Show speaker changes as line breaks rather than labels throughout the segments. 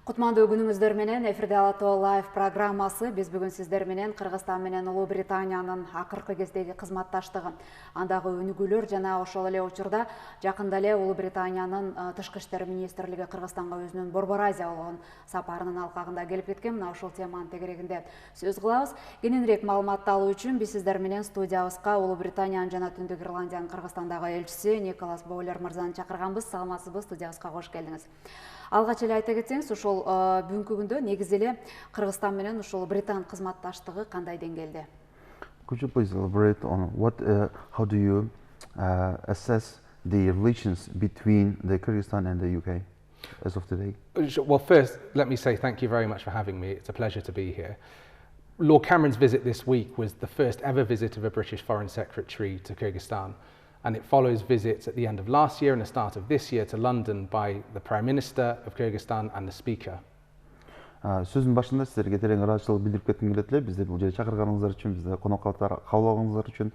Кутмандуу күнүңүздөр менен эфирде Ала-Тоо лайв программасы. Биз бүгүн сиздер менен Кыргызстан менен Улуу Британиянын акыркы кездеги кызматташтыгы, андагы өнүгүүлөр жана ошол эле учурда жакында эле Улуу Британиянын тышкы иштер министрлиги Кыргызстанга өзүнүн Борбор Азия болгон сапарынын алкагында келип кеткен. Мына ушул теманын тегерегинде сөз кылабыз. Кененирээк маалыматты алуу үчүн биз сиздер менен студиябызга Улуу Британиянын жана Түндүк Ирландиянын Кыргызстандагы элчиси Николас Бойлер мырзаны чакырганбыз. Саламатсызбы, студиябызга кош келдиңиз. Алгач эле айта кетсеңиз, ушул бүгүнкү күндө негизи эле Кыргызстан менен ушул Британ кызматташтыгы кандай деңгээлде?
Could you please elaborate on how do you assess the relations between the Kyrgyzstan and the UK as of today?
Well, first, let me say thank you very much for having me. It's a pleasure to be here. Lord Cameron's visit this week was the first ever visit of a British Foreign Secretary to Kyrgyzstan, and it follows visits at the end of last year and the start of this year to London by the Prime Minister of Kyrgyzstan and the Speaker.
Сөздің башында сіздерге терең ыраазычылык билдирип кетким келет эле. Бизди бул жерге чакырганыңыздар үчүн, бизди конокко кабыл алганыңыздар үчүн.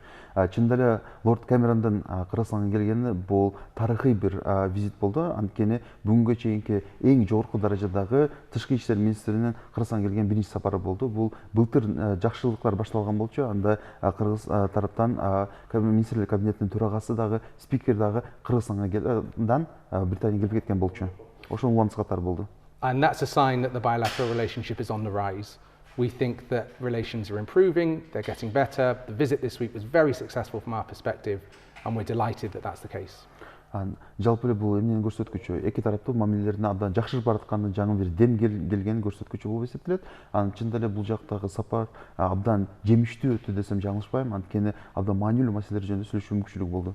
Чындап эле Лорд Камерондун Кыргызстанга келгени бул тарыхый бир визит болду. Анткени бүгүнгө чейинки эң жогорку даражадагы тышкы иштер министринин Кыргызстанга келген биринчи сапары болду. Бул былтыр жакшылыктар башталган болчу. Анда кыргыз тараптан министрлер кабинетинин төрагасы дагы, спикер дагы Кыргызстанга Британияга келип кеткен болчу. Ошол уланыс катары болду.
And that's a sign that the bilateral relationship is on the rise. We think that relations are improving, they're getting better. The visit this week was very successful from our perspective, and we're delighted that that's the case.
Жалпы эле бул эмнени көрсөткүчү, эки тараптуу мамилелердин абдан жакшырып баратканын жаңы бир дем келгенин көрсөткүчү болуп эсептелет. Чындап эле бул жактагы сапар абдан жемиштүү өттү десем жаңылышпайм. Анткени абдан маанилүү маселелер жөнүндө сүйлөшүү мүмкүнчүлүгү болду.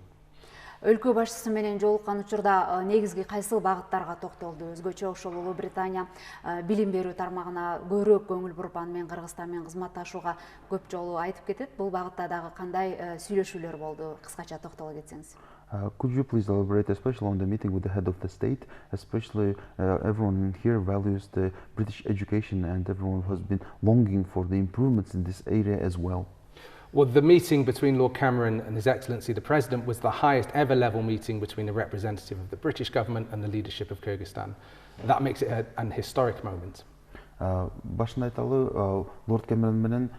Өлкө башчысы менен жолуккан учурда негизги кайсыл багыттарга токтолду? Өзгөчө ошол Улуу Британия билим берүү тармагына көбүрөөк көңүл буруп, аны менен Кыргызстан менен кызматташууга көп жолу айтып кетет. Бул багытта дагы кандай сүйлөшүүлөр болду? Кыскача токтоло кетсеңиз.
Could you please elaborate, especially on the meeting with the head of the state, especially everyone here values the British education and everyone has been longing for the improvements in this area as well.
Well, the meeting between Lord Cameron and His Excellency the President was the highest ever level meeting between a representative of the British government and the leadership of Kyrgyzstan. That makes it an historic moment.
Башында айталы, Лорд Камерон менен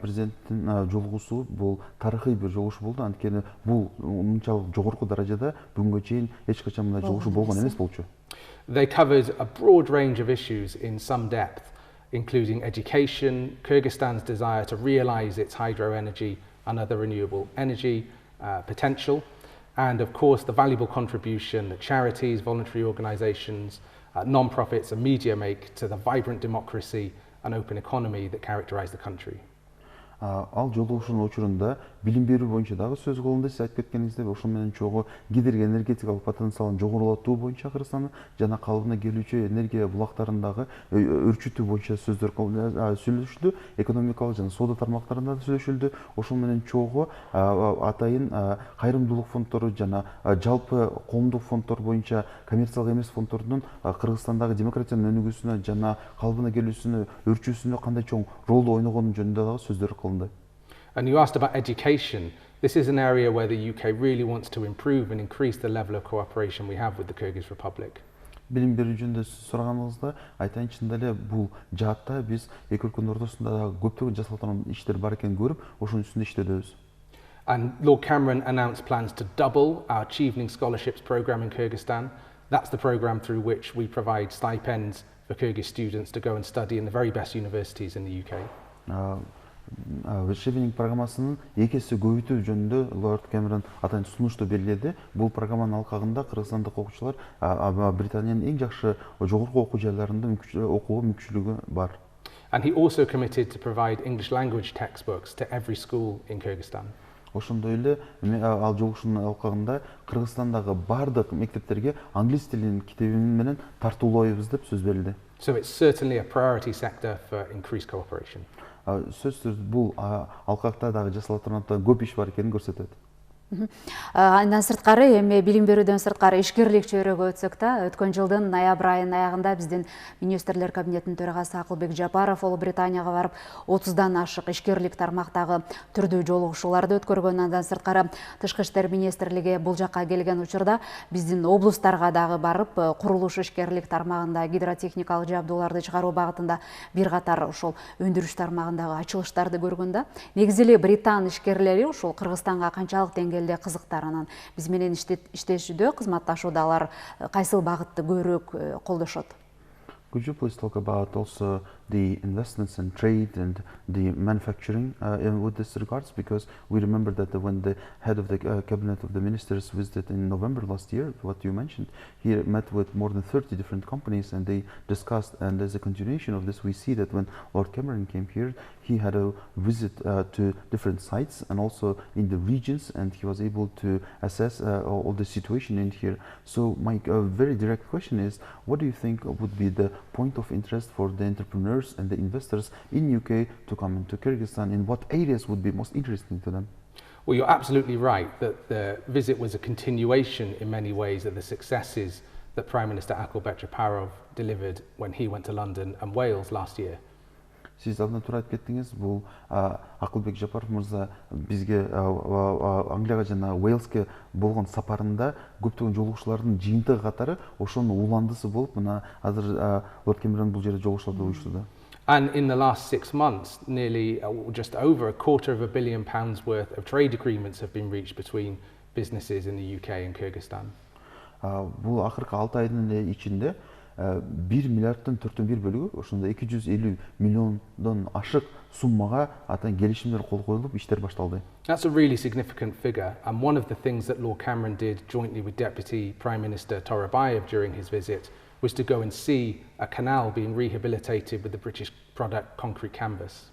президенттин жолугуусу бул тарыхый бир жолугуш болду. Анткени бул мынчалык жогорку даражада бүгүнгө чейин эч качан мындай жолугуш болгон эмес болчу.
They covered a broad range of issues in some depth, including education, Kyrgyzstan's desire to realise its hydro energy and other renewable energy potential, and of course the valuable contribution that charities, voluntary organisations, non-profits and media make to the vibrant democracy and open economy that characterise the country.
Ал жолугушуунун учурунда билим берүү боюнча дагы сөз кылынды. Сиз айтып кеткениңиздей, ошол менен чогуу гидро энергетикалык потенциалын жогорулатуу боюнча Кыргызстандын жана калыбына келүүчү энергия булактарын дагы өрчүтүү боюнча сөздөр сүйлөшүлдү. Экономикалык жана соода тармактарында да сүйлөшүлдү. Ошол менен чогуу атайын кайрымдуулук фонддору жана жалпы коомдук фонддор боюнча коммерциялык эмес фонддордун Кыргызстандагы демократиянын өнүгүүсүнө жана калыбына келүүсүнө, өрчүүсүнө кандай чоң роль ойногону жөнүндө дагы сөздөр кылынды.
And you asked about education. This is an area where the UK really wants to improve and increase the level of cooperation we have with the Kyrgyz Republic.
Билим берүү жөнүндө сураганыңызда айтайын, чындап эле бул жаатта биз эки өлкөнүн ортосунда дагы көптөгөн жасалып турган иштер бар экенин көрүп, ошонун үстүндө иштөдөбүз.
And Lord Cameron announced plans to double our Achieving Scholarships programme in Kyrgyzstan. That's the programme through which we provide stipends for Kyrgyz students to go and study in the very best universities in the UK. Achieving программасынын эки эсе көбөйтүү жөнүндө Лорд Камерон атайын сунушту белгиледи. Бул программанын алкагында кыргызстандык окуучулар Британиянын эң жакшы жогорку окуу жайларында окууга мүмкүнчүлүгү бар. And he also committed to provide English language textbooks to every school in Kyrgyzstan.
Ошондой эле ал жолугушуунун алкагында Кыргызстандагы бардык мектептерге англис тилинин китебин менен тартуулайбыз деп сөз берилди.
So it's certainly a priority sector for increased cooperation.
Сөзсүз бул алкакта дагы жасалып турган көп иш бар экенин көрсөтөт.
Андан сырткары эми билим берүүдөн сырткары ишкерлик чөйрөгө өтсөк да, өткөн жылдын ноябрь айынын аягында биздин министрлер кабинетинин төрагасы Акылбек Жапаров Улуу Британияга барып 30дан ашык ишкерлик тармактагы түрдүү жолугушууларды өткөргөн. Андан сырткары Тышкы иштер министрлиги бул жакка келген учурда биздин облустарга дагы барып курулуш ишкерлик тармагында гидротехникалык жабдууларды чыгаруу багытында бир катар ошол өндүрүш тармагындагы ачылыштарды көргөн да. Негизи эле британ ишкерлери ушул Кыргызстанга канчалык кызыктар, анан биз менен иштешүүдө, кызматташууда алар кайсыл багытты көбүрөөк колдошот?
Could you please talk about also the investments and trade and the manufacturing with this regards? Because we remember that when the head of the cabinet of the ministers visited in November last year, what you mentioned, he met with more than 30 different companies and they discussed, and as a continuation of this, we see that when Lord Cameron came here, he had a visit to different sites and also in the regions, and he was able to assess all the situation in here. So my very direct question is, what do you think would be the point of interest for the entrepreneurs and the investors in UK to come into Kyrgyzstan? In what areas would be most interesting to them?
Well, you're absolutely right that the visit was a continuation in many ways of the successes that Prime Minister Akılbek Japarov delivered when he went to London and Wales last year.
Сиз алдынан тура айтып кеттиңиз, бул Акылбек Жапаров мырза бизге Англияга жана Уэльске болгон сапарында көптөгөн жолугушуулардын жыйынтыгы катары ошонун уландысы болуп, мына азыр Лорд Кэмерон бул жерде жолугушууларды уюштурду.
And in the last 6 months, nearly just over £250 million worth of trade agreements have been reached between businesses in the UK and Kyrgyzstan.
Бул акыркы 6 айдын ичинде 1 миллиардтын 4/1 бөлүгү, ошондо 250 миллиондон ашык суммага атан келишимдер кол коюлуп, иштер башталды.
That's a really significant figure, and one of the things that Lord Cameron did jointly with Deputy Prime Minister Torabayev during his visit was to go and see a canal being rehabilitated with the British product concrete canvas.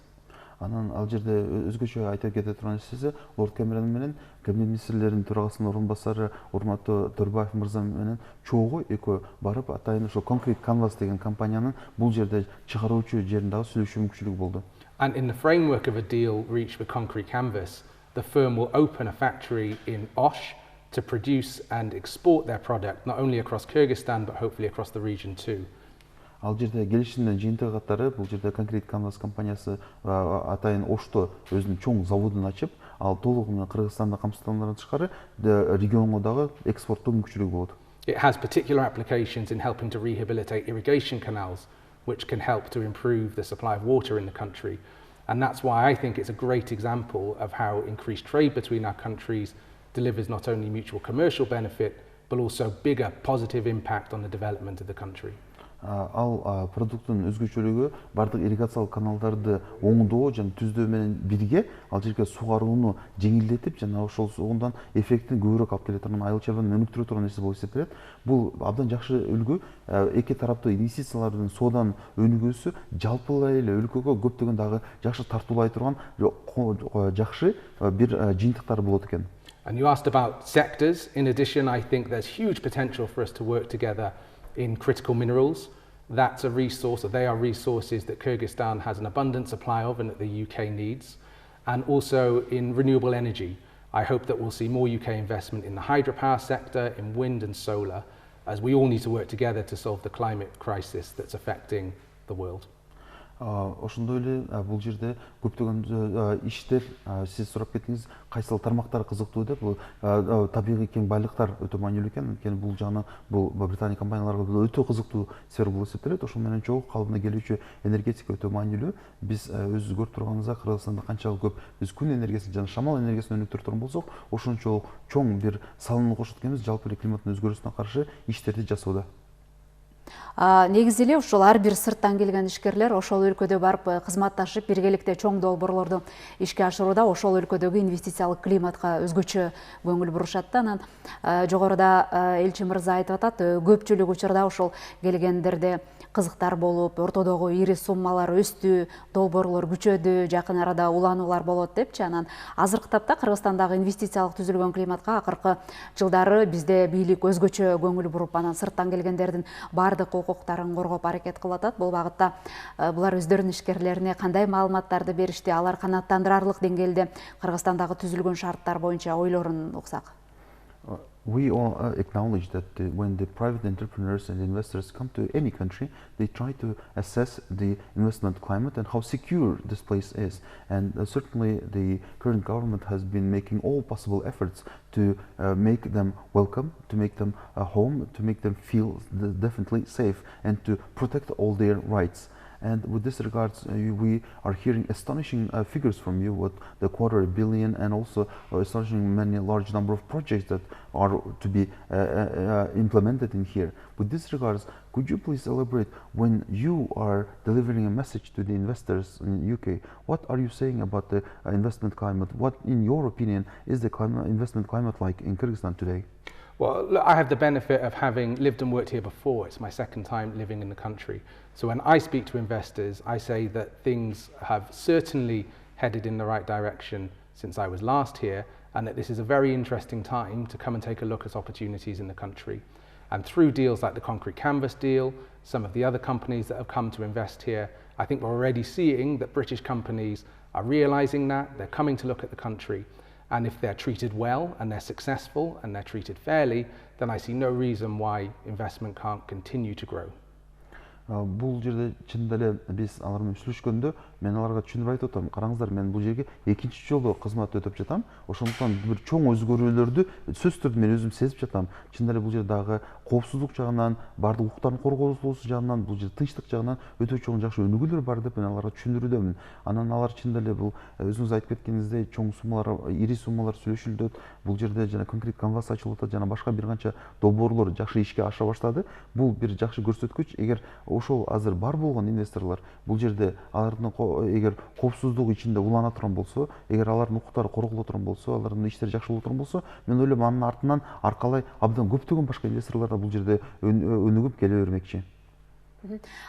Анан ал жерде өзгөчө айтып кете турган нерсеси, Лорд Кэмерон менен кабинет министрлеринин төрагасынын орун басары урматтуу Торбаев мырза менен чогуу экөө барып, атайын ошо конкрет канвас деген компаниянын бул жерде чыгаруучу жерин дагы сүйлөшүү мүмкүнчүлүгү болду.
And in the framework of a deal reached with Concrete Canvas, the firm will open a factory in Osh to produce and export their product not only across Kyrgyzstan but hopefully across the region too.
Ал жерде келишимдин жыйынтыгы катары бул жерде конкрет канвас компаниясы атайын Ошто өзүнүн чоң заводун ачып, ал толугу менен Кыргызстанда камсыздандырган тышкары регионго дагы экспорттоо мүмкүнчүлүгү болот.
It has particular applications in helping to rehabilitate irrigation canals, which can help to improve the supply of water in the country. And that's why I think it's a great example of how increased trade between our countries delivers not only mutual commercial benefit, but also bigger positive impact on the development of the country.
Ал продукттун өзгөчөлүгү бардык ирригациялык каналдарды оңдоо жана түздөө менен бирге ал жерге сугарууну жеңилдетип жана ошол суундан эффектин көбүрөөк алып келе турган, айыл чарбаны өнүктүрө турган нерсе болуп эсептелет. Бул абдан жакшы үлгү. Эки тараптуу инвестициялардын соодан өнүгүүсү жалпылай эле өлкөгө көптөгөн дагы жакшы тартуулай турган жакшы бир жыйынтыктар болот экен.
And you asked about sectors. In addition, I think there's huge potential for us to work together in critical minerals. That's a resource, or they are resources that Kyrgyzstan has an abundant supply of and that the UK needs. And also in renewable energy. I hope that we'll see more UK investment in the hydropower sector, in wind and solar, as we all need to work together to solve the climate crisis that's affecting the world.
Ошондой эле бул жерде көптөгөн иштер, сиз сурап кеттиңиз, кайсыл тармактар кызыктуу деп, бул табигый кең байлыктар өтө маанилүү экен. Анткени бул жагынан бул Британия компанияларга өтө кызыктуу сфера болуп эсептелет. Ошол менен чогуу калыбына келүүчү энергетика өтө маанилүү. Биз өзүбүз көрүп турганыбызда Кыргызстанда канчалык көп биз күн энергиясын жана шамал энергиясын өнүктүрүп турган болсок, ошончо чоң бир салымды кошот экенбиз жалпы эле климаттын өзгөрүүсүнө каршы иштерди жасоодо.
Негизи эле ушул ар бир сырттан келген ишкерлер ошол өлкөдө барып кызматташып, биргеликте чоң долбоорлорду ишке ашырууда ошол өлкөдөгү инвестициялык климатка өзгөчө көңүл бурушат да. Анан жогоруда элчи мырза айтып атат, көпчүлүк учурда ошол келгендерде кызыктар болуп, ортодогу ири суммалар өстү, долбоорлор күчөдү, жакын арада улануулар болот депчи. Анан азыркы тапта Кыргызстандагы инвестициялык түзүлгөн климатка акыркы жылдары бизде бийлик өзгөчө көңүл буруп, анан сырттан келгендердин баардык бардык укуктарын коргоп аракет кылып атат. Бул багытта булар өздөрүнүн ишкерлерине кандай маалыматтарды беришти, алар канааттандырарлык деңгээлде Кыргызстандагы түзүлгөн шарттар боюнча ойлорун уксак.
We all acknowledge that when the private entrepreneurs and investors come to any country, they try to assess the investment climate and how secure this place is. And certainly the current government has been making all possible efforts to make them welcome, to make them a home, to make them feel definitely safe, and to protect all their rights. And with this regards, we are hearing astonishing figures from you with the $250 million and also astonishing many large number of projects that are to be implemented in here. With this regards, could you please elaborate when you are delivering a message to the investors in UK? What are you saying about the investment climate? What, in your opinion, is the investment climate like in Kyrgyzstan today?
Well, look, I have the benefit of having lived and worked here before. It's my second time living in the country. So when I speak to investors, I say that things have certainly headed in the right direction since I was last here, and that this is a very interesting time to come and take a look at opportunities in the country. And through deals like the Concrete Canvas deal, some of the other companies that have come to invest here, I think we're already seeing that British companies are realising that, they're coming to look at the country. And if they're treated well and they're successful and they're treated fairly, then I see no reason why investment can't continue to grow.
Бул жерде чынында эле биз алар менен сүйлөшкөндө мен аларга түшүндүрүп айтып атам. Караңыздар, мен бул жерге экинчи жолу кызмат өтөп жатам. Ошондуктан бир чоң өзгөрүүлөрдү сөзсүз түрдө мен өзүм сезип жатам. Чынында эле бул жерде дагы коопсуздук жагынан, бардык укуктардын корголуусу жагынан, бул жерде тынчтык жагынан өтө чоң жакшы өнүгүүлөр бар деп мен аларга түшүндүрүүдөмүн. Анан алар чынында эле бул өзүңүз айтып кеткениңиздей чоң суммалар, ири суммалар сүйлөшүлөт. Бул жерде жана конкрет канвас ачылып атат, жана башка бир канча долбоорлор жакшы ишке аша баштады. Бул бир жакшы көрсөткүч. Эгер ошол азыр бар болгон инвесторлор бул жерде алардын эгер коопсуздук ичинде улана турган болсо, эгер алардын укуктары корголо турган болсо, алардын иштери жакшы боло турган болсо, мен ойлойм анын артынан аркалай абдан көптөгөн башка инвесторлор да бул жерде өнүгүп келе бермекчи.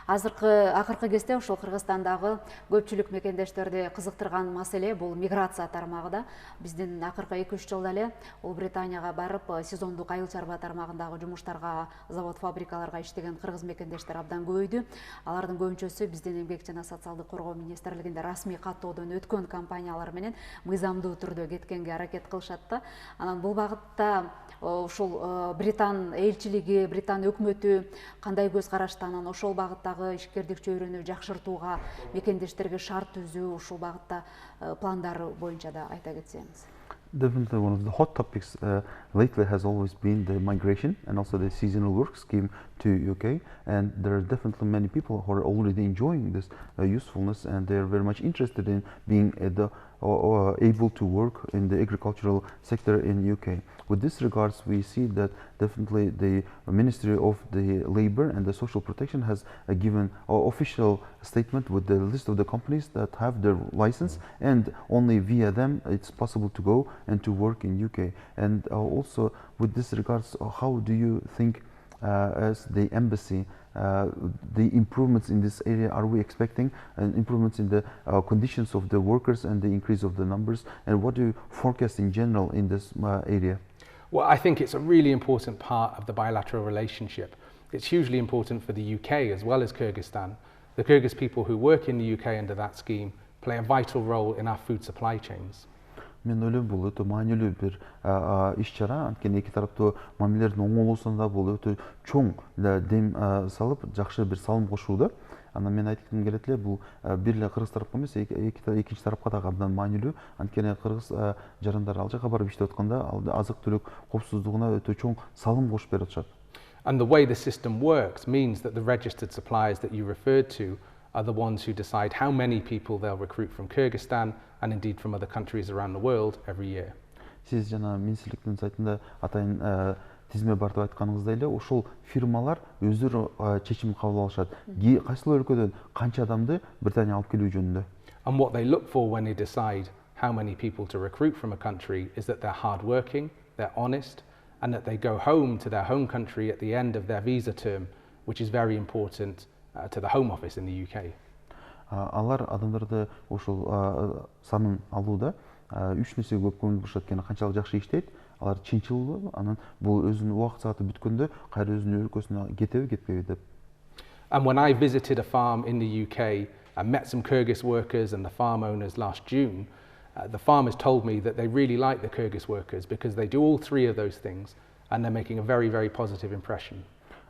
Акыркы кезде ошол Кыргызстандагы көпчүлүк мекендештерди кызыктырган маселе бул миграция тармагында. Биздин акыркы 2-3 жылда эле Улуу Британияга барып, сезондук айыл чарба тармагындагы жумуштарга, завод, фабрикаларга иштеген кыргыз мекендештер абдан көбөйдү. Алардын көбүнчөсү биздин эмгек жана социалдык коргоо министрлигинде расмий каттоодон өткөн компаниялар менен мыйзамдуу түрдө кеткенге аракет кылышат да. Анан бул багытта ушул Британ элчилиги, Британ өкмөтү кандай көз караштанын, ошол багыттагы ишкердик чөйрөнү жакшыртууга, мекендештерге шарт түзүү, ушул багытта пландары боюнча да айта кетсеңиз.
Definitely one of the hot topics lately has always been the migration and also the seasonal work scheme to UK, and there are definitely many people who are already enjoying this usefulness, and they are very much interested in being able to work in the agricultural sector in UK. With this regards, we see that definitely the Ministry of the Labour and the Social Protection has given an official statement with the list of the companies that have their license, and only via them it's possible to go and to work in UK. And also with this regards, how do you think as the embassy the improvements in this area, are we expecting improvements in the conditions of the workers and the increase of the numbers, and what do you forecast in general in this area?
Well, I think it's a really important part of the bilateral relationship. It's hugely important for the UK as well as Kyrgyzstan. The Kyrgyz people who work in the UK under that scheme play a vital role in our food supply chains.
Мен ойлойм, бул өтө маанилүү бир иш-чара, анткени эки тараптуу мамилелердин оңолуусунда бул өтө чоң дем салып, жакшы бир салым кошууда. Анан мен айткым келет эле, бул бир эле кыргыз тарапка эмес, экинчи тарапка дагы абдан маанилүү, анткени кыргыз жарандары ал жака барып иштеп атканда азык-түлүк коопсуздугуна өтө чоң салым кошуп берип атышат.
And the way the system works means that the registered suppliers that you referred to are the ones who decide how many people they'll recruit from Kyrgyzstan and indeed from other countries around the world every year.
Сиз жана министрликтин сайтында атайын тизме бар деп айтканыңыздай эле, ошол фирмалар өздөрү чечим кабыл алышат. Кайсыл өлкөдөн канча адамды Британия алып келүү жөнүндө.
And what they look for when they decide how many people to recruit from a country is that they're hardworking, they're honest, and that they go home to their home country at the end of their visa term, which is very important to the Home Office in the UK.
Алар адамдарды ошол санын алууда 3 нерсеге көп көңүл бурушат экен. Канчалык жакшы иштейт, алар чынчыл, анан бул өзүнүн убакыт сааты бүткөндө кайра өзүнүн өлкөсүнө кетеби кетпеби деп.
And when I visited a farm in the UK and met some Kyrgyz workers and the farm owners last June, the farmers told me that they really like the Kyrgyz workers because they do all three of those things and they're making a very, very positive impression.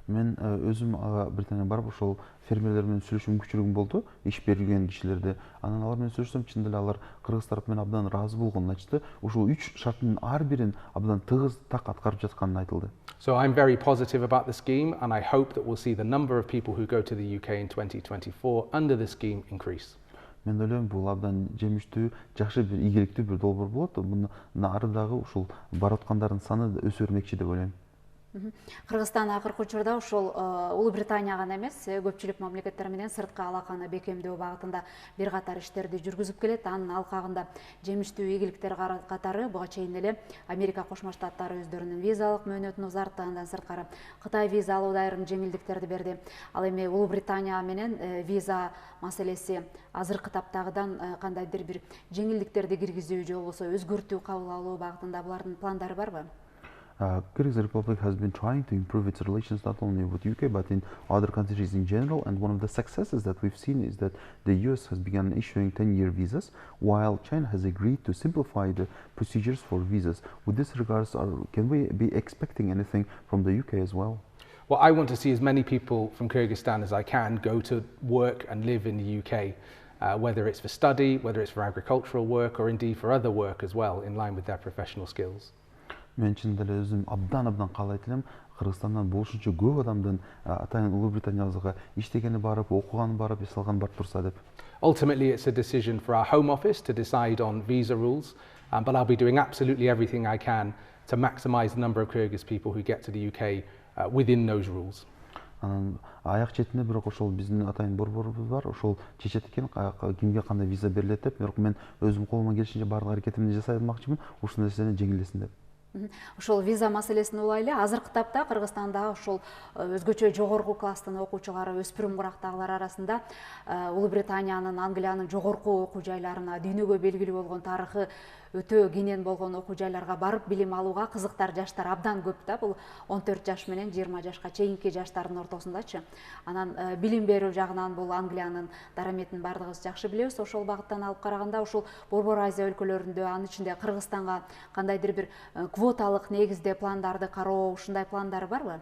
Мен өзүм Британияга барып ошол фермерлер менен сүйлөшүү мүмкүнчүлүгүм болду, иш берилген кишилерди. Анан алар менен сүйлөшсөм, чын эле алар кыргыз тарап менен абдан ыраазы болгонун айтышты. Ушул 3 шарттын ар бирин абдан тыгыз так аткарып жатканын айтылды.
So I'm very positive about the scheme and I hope that we'll see the number of people who go to the UK in 2024 under the scheme increase.
Мен ойлойм, бул абдан жемиштүү, жакшы бир ийгиликтүү бир долбоор болот. Мына ары дагы ушул бараткандардын саны өсө бермекчи деп ойлойм.
Кыргызстан акыркы учурда ушул Улуу Британия гана эмес, көпчүлүк мамлекеттер менен сырткы алаканы бекемдөө багытында бир катар иштерди жүргүзүп келет. Анын алкагында жемиштүү ийгиликтер катары буга чейин эле Америка Кошмо Штаттары өздөрүнүн визалык мөөнөтүн узартты, андан сырткары Кытай виза алууда айрым жеңилдиктерди берди. Ал эми Улуу Британия менен виза маселеси азыркы таптагыдан кандайдыр бир жеңилдиктерди киргизүү же болбосо өзгөртүү кабыл алуу багытында булардын пландары барбы?
Kyrgyz Republic has been trying to improve its relations not only with UK but in other countries in general, and one of the successes that we've seen is that the US has begun issuing 10-year visas, while China has agreed to simplify the procedures for visas. With this regards, can we be expecting anything from the UK as well?
Well, I want to see as many people from Kyrgyzstan as I can go to work and live in the UK, whether it's for study, whether it's for agricultural work, or indeed for other work as well, in line with their professional skills.
Мен чын деле өзүм абдан каалайт элем Кыргызстандан болушунча көп адамдын атайын Улуу Британияга иштегени барып, окуганы барып, эс алганы барып турса деп.
Ultimately, it's a decision for our Home Office to decide on visa rules, but I'll be doing absolutely everything I can to maximise the number of Kyrgyz people who get to the UK within those rules.
Анан аяк четинде бирок ошол биздин атайын борборубуз бар, ошол чечет экен кимге кандай виза берилет деп. Бирок мен өзүм колуман келишинче баардык аракетимди жасай алмакчымын, ушул нерсени жеңилдесин деп.
Ошол виза маселесин улайлы, азыркы тапта Кыргызстанда ошол өзгөчө жогорку класстын окуучулары, өспүрүм курактагылар арасында Улуу Британиянын, Англиянын жогорку окуу жайларына, дүйнөгө белгилүү болгон тарыхы өтө кенен болгон окуу жайларга барып билим алууга кызыктар жаштар абдан көп да. Бул 14 жаш менен 20 жашка чейинки жаштардын ортосундачы. Анан билим берүү жагынан бул Англиянын дараметин бардыгыбыз жакшы билебиз. Ошол багыттан алып караганда ушул Борбор Азия өлкөлөрүндө, анын ичинде Кыргызстанга кандайдыр бир квоталык негизде пландарды кароо, ушундай пландар барбы?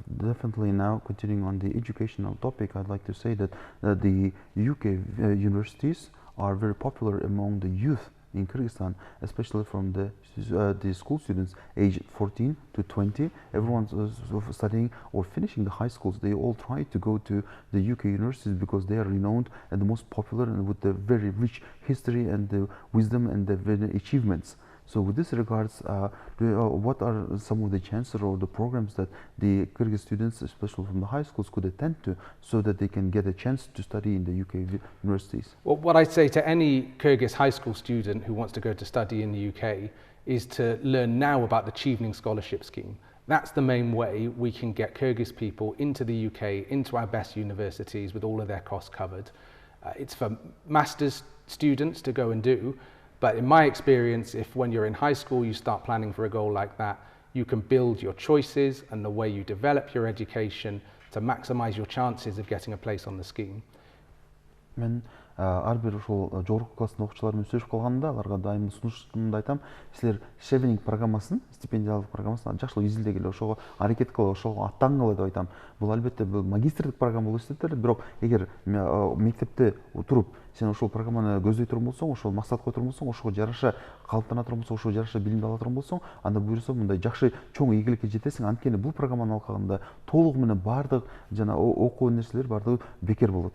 Definitely. Now, continuing on the educational topic, I'd like to say that the UK universities are very popular among the youth in Kyrgyzstan, especially from the school students aged 14 to 20. Everyone's studying or finishing the high schools. They all try to go to the UK universities because they are renowned and the most popular and with the very rich history and the wisdom and the achievements. So with this regards, what are some of the chances or the programs that the Kyrgyz students, especially from the high schools, could attend to so that they can get a chance to study in the UK universities?
Well, what I'd say to any Kyrgyz high school student who wants to go to study in the UK is to learn now about the Chevening Scholarship Scheme. That's the main way we can get Kyrgyz people into the UK, into our best universities with all of their costs covered. It's for master's students to go and do. But in my experience, if when you're in high school you start planning for a goal like that, you can build your choices and the way you develop your education to maximize your chances of getting a place on the scheme.
Мен ар бир ошол жогорку класстын окуучулары менен сүйлөшүп калганда аларга дайым сунушумду айтам. Силер Chevening программасын, стипендиялык программасын жакшылап изилдегиле, ошого аракет кылгыла, ошого аттангыла деп айтам. Бул албетте бул магистрлик программа болуп эсептелет, бирок эгер мектепте туруп сен ошол программаны көздөй турган болсоң, ошол максат кое турган болсоң, ошого жараша калыптана турган болсоң, ошого жараша билимди ала турган болсоң, анда буюрса мындай жакшы чоң ийгиликке жетесиң. Анткени бул программанын алкагында толугу менен баардык жана окуу нерселер баардыгы бекер болот.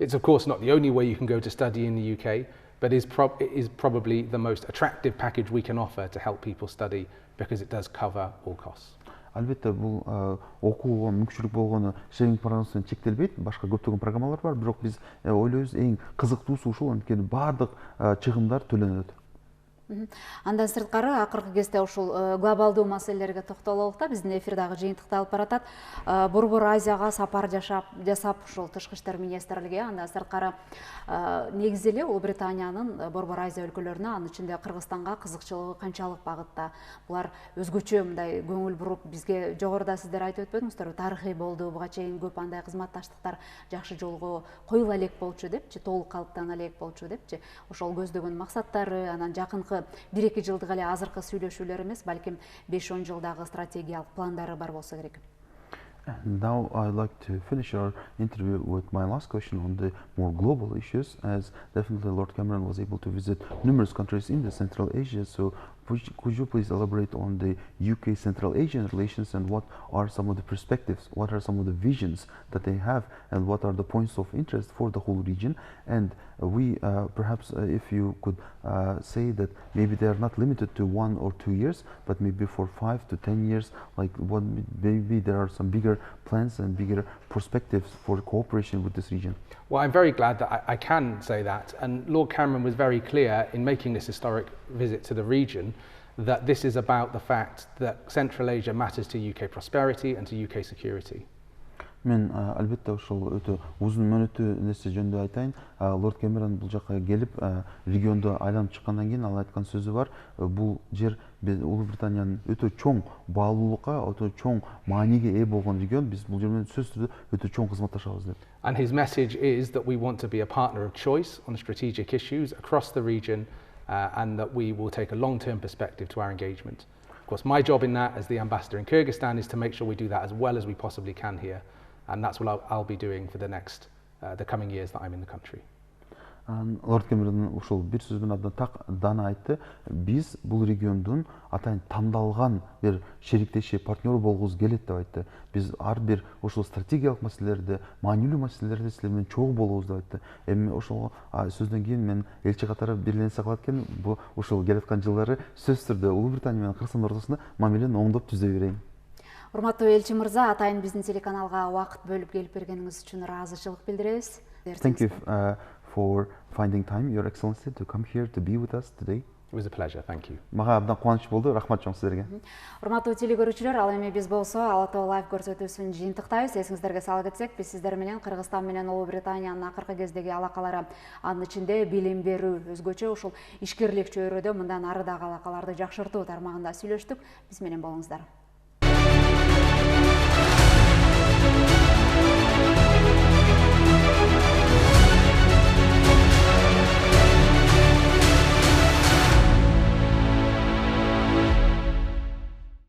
It's of course not the only way you can go to study in the UK, but it is probably the most attractive package we can offer to help people study because it does cover all costs.
Албетте бул окууга мүмкүнчүлүк болгону Chevening программасы менен чектелбейт, башка көптөгөн программалар бар, бирок биз ойлойбуз эң кызыктуусу ушул, анткени баардык чыгымдар төлөнөт.
Андан сырткары акыркы кезде ушул глобалдуу маселелерге токтололук да. Биздин эфирдагы жыйынтыкта алып баратат. Борбор Азияга сапар жасап ушул тышкы иштер министрлиги, андан сырткары негизи эле Улуу Британиянын Борбор Азия өлкөлөрүнө, анын ичинде Кыргызстанга кызыкчылыгы канчалык багытта? Булар өзгөчө мындай көңүл буруп, бизге жогоруда сиздер айтып өтпөдүңүздөр, тарыхый болду, буга чейин көп андай кызматташтыктар жакшы жолго коюла элек болчу депчи, толук калыптана элек болчу депчи. Ошол көздөгөн максаттары, анан жакынкы 1-2 жылдык эле азыркы сүйлөшүүлөр эмес, балким 5-10 жылдагы стратегиялык пландары бар болсо керек.
Now I'd like to finish our interview with my last question on the more global issues, as definitely Lord Cameron was able to visit numerous countries in the Central Asia. So could you please elaborate on the UK Central Asian relations, and what are some of the perspectives, what are some of the visions that they have, and what are the points of interest for the whole region? And we perhaps if you could say that maybe they are not limited to 1 or 2 years, but maybe for 5 to 10 years, like what, maybe there are some bigger plans and bigger perspectives for cooperation with this region.
Well, I'm very glad that I can say that, and Lord Cameron was very clear in making this historic visit to the region that this is about the fact that Central Asia matters to UK prosperity and to UK security.
Мен албетте ошол өтө узун мөөнөттүү нерсе жөнүндө айтайын. Лорд Кэмерон бул жакка келип регионду айланып чыккандан кийин ал айткан сөзү бар. Бул жер Улуу Британиянын өтө чоң баалуулукка, өтө чоң мааниге ээ болгон регион. Биз бул жер менен сөзсүз түрдө өтө чоң кызматташабыз деп.
And his message is that we want to be a partner of choice on strategic issues across the region, and that we will take a long-term perspective to our engagement. Of course, my job in that as the ambassador in Kyrgyzstan is to make sure we do that as well as we possibly can here. And that's what I'll be doing for the coming years that I'm in the country.
Лорд Кэмерон ушул бир сөз менен абдан так даана айтты. Биз бул региондун атайын тандалган бир шериктеши, партнеру болгубуз келет деп айтты. Биз ар бир ошол стратегиялык маселелерде, маанилүү маселелерде силер менен чогуу болобуз деп айтты. Эми ошол сөздөн кийин мен элчи катары бирленсе калат экен. Бу ушул келаткан жылдары сөзсүз түрдө Улуу Британия менен Кыргызстан ортосунда мамилени оңдоп түзө берейин.
Урматтуу элчи мырза, атайын биздин телеканалга убакыт бөлүп келип бергениңиз үчүн ыраазычылык билдиребиз.
Thank you for finding time, Your Excellency, to come here to be with us today.
It was a pleasure, thank you.
Мага абдан кубаныч болду. Рахмат чоң силерге.
Урматтуу телекөрүүчүлөр, ал эми биз болсо Ала-Тоо лайв көрсөтүүсүн жыйынтыктайбыз. Эсиңиздерге сала кетсек, биз сиздер менен Кыргызстан менен Улуу Британиянын акыркы кездеги алакалары, анын ичинде билим берүү, өзгөчө ушул ишкерлик чөйрөдө мындан ары дагы алакаларды жакшыртуу тармагында сүйлөштүк. Биз менен болуңуздар.